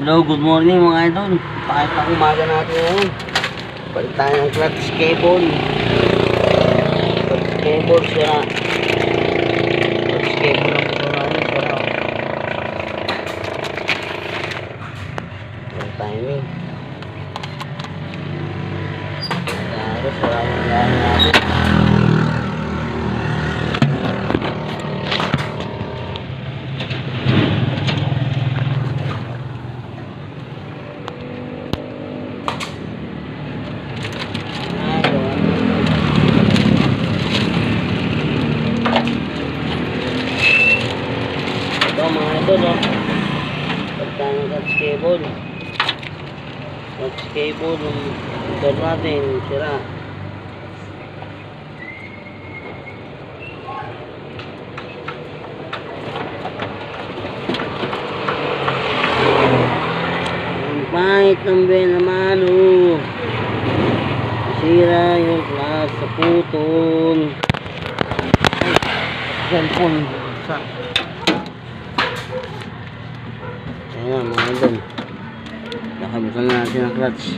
Hello, good morning mga idol. Pakita ko umaga natin ngayon. Balik tayo ng clutch cable. Clutch cable sira. Clutch cable lang ito namin sira. Ang timing. Kaya sira yung lahat natin. Mga ito, no? Pagkaan ng clutch cable. Clutch cable, yung motor natin, sira. Ang pangit ng Benamano. Sira yung clutch sa putol. Cellphone. Sa ayan mga idol, nakabutan na natin ang clutch.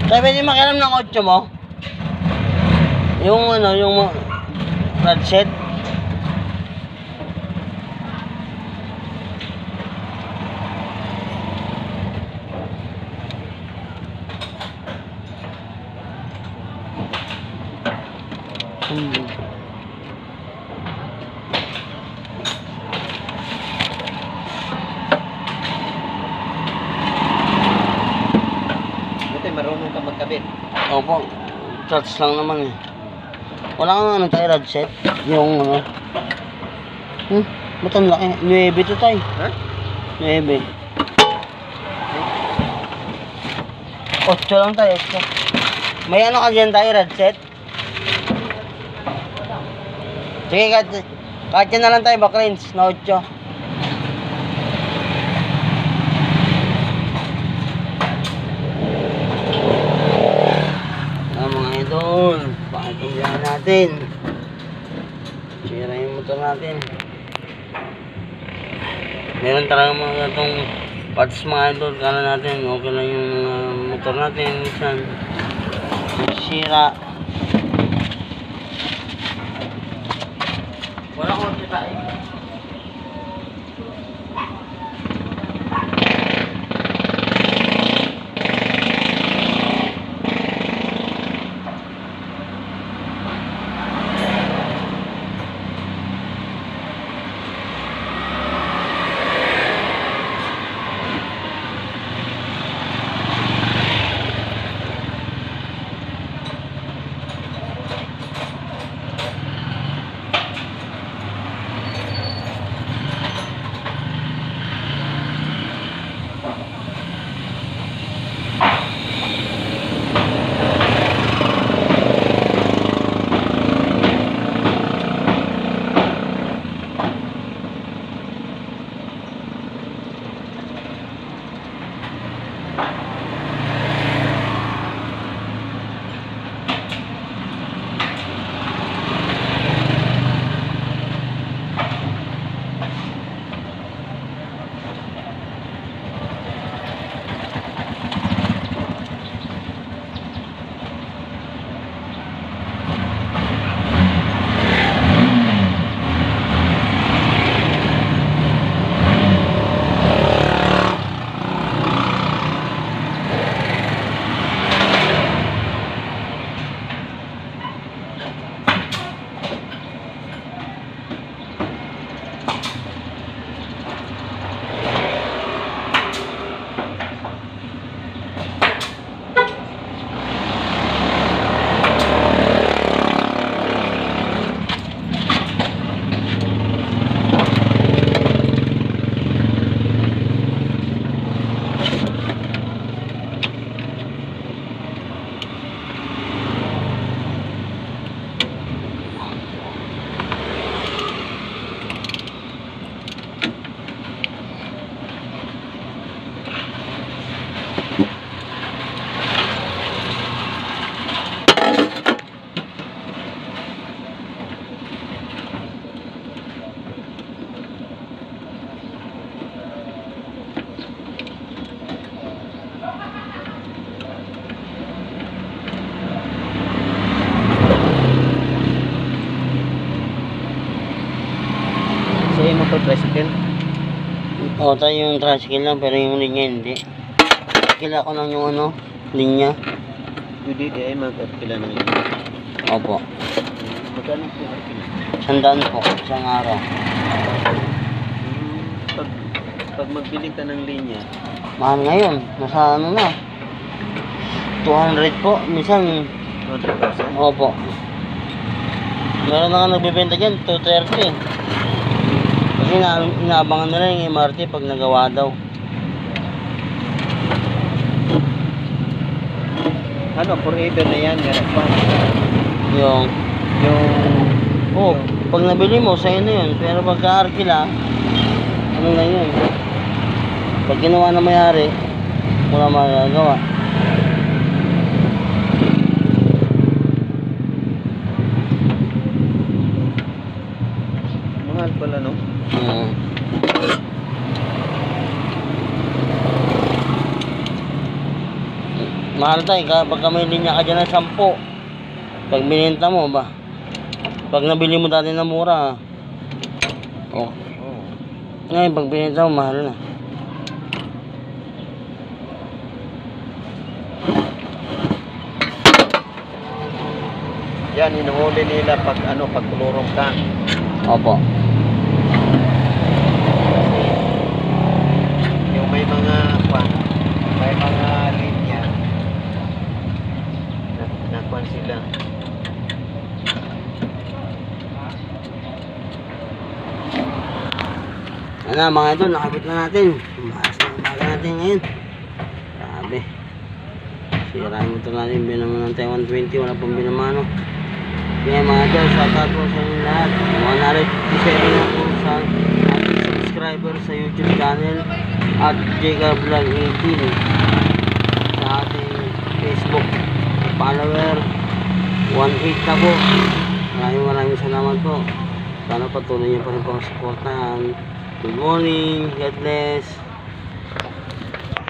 Kaya pwede makialam ng 8 mo? Yung ano, yung rod set? Marunong ka magkabit. Opo, clutch lang naman eh. Wala kang ano tayo rod set? Yung ano? Ba't ang laki? 9 to tayo. Ha? 9. 8 lang tayo, 8. May ano ka dyan tayo, rod set? Sige, kahit yan na lang tayo, backlines na 8. Mga idol, pakitunggan natin. Sira yung motor natin. Meron talaga mga itong parts mga idol. Kala natin okay lang yung motor natin. Minsan sira. Wala ko tayo. tayo yung tricycle lang, pero yung linya hindi. Kila ko lang yung ano, linya. Pwede di ay mag-arkila ng linya. Opo. Magkano po arkila? 100 po, isang araw. Pag magbili ka ng linya, Mahal ngayon, nasa ano na. 200 po, minsan. 100,000? Opo. Meron na nga nagbibenta dyan, 230. Kasi inaabangan nila yung MRT pag nagawa daw. Ano, forever na yan, meron pa. Yung, Yung, pag nabili mo, sa'yo na yun. Pero pagka-arkila, ano na yun? Pag ginawa na mayari, wala magagawa. mahal pala, no? Mahal tayo, kapag may linya ka dyan ng 10. Pag bininta mo ba? Pag nabili mo dati na mura, oh. Ngayon, pag bininta mo, mahal na. Yan, hinuhuli nila pag ano, pag kulurong ka. Opo. Yung may mga linya nakuan sila. Ano mga idol, nakabit na natin. Maas na umaga natin ngayon. Grabe. Sira yung motor natin, binama ng tayo 120, wala pang binamano. Kaya mga idol, shoutout po sa inyo lahat. 157 na po sa ating subscriber sa YouTube channel at Jega Vlog 18 sa ating Facebook follower 18 na po. Maraming salamat po. Sana patuloy niyo pa rin po ang supportahan. Good morning, God bless.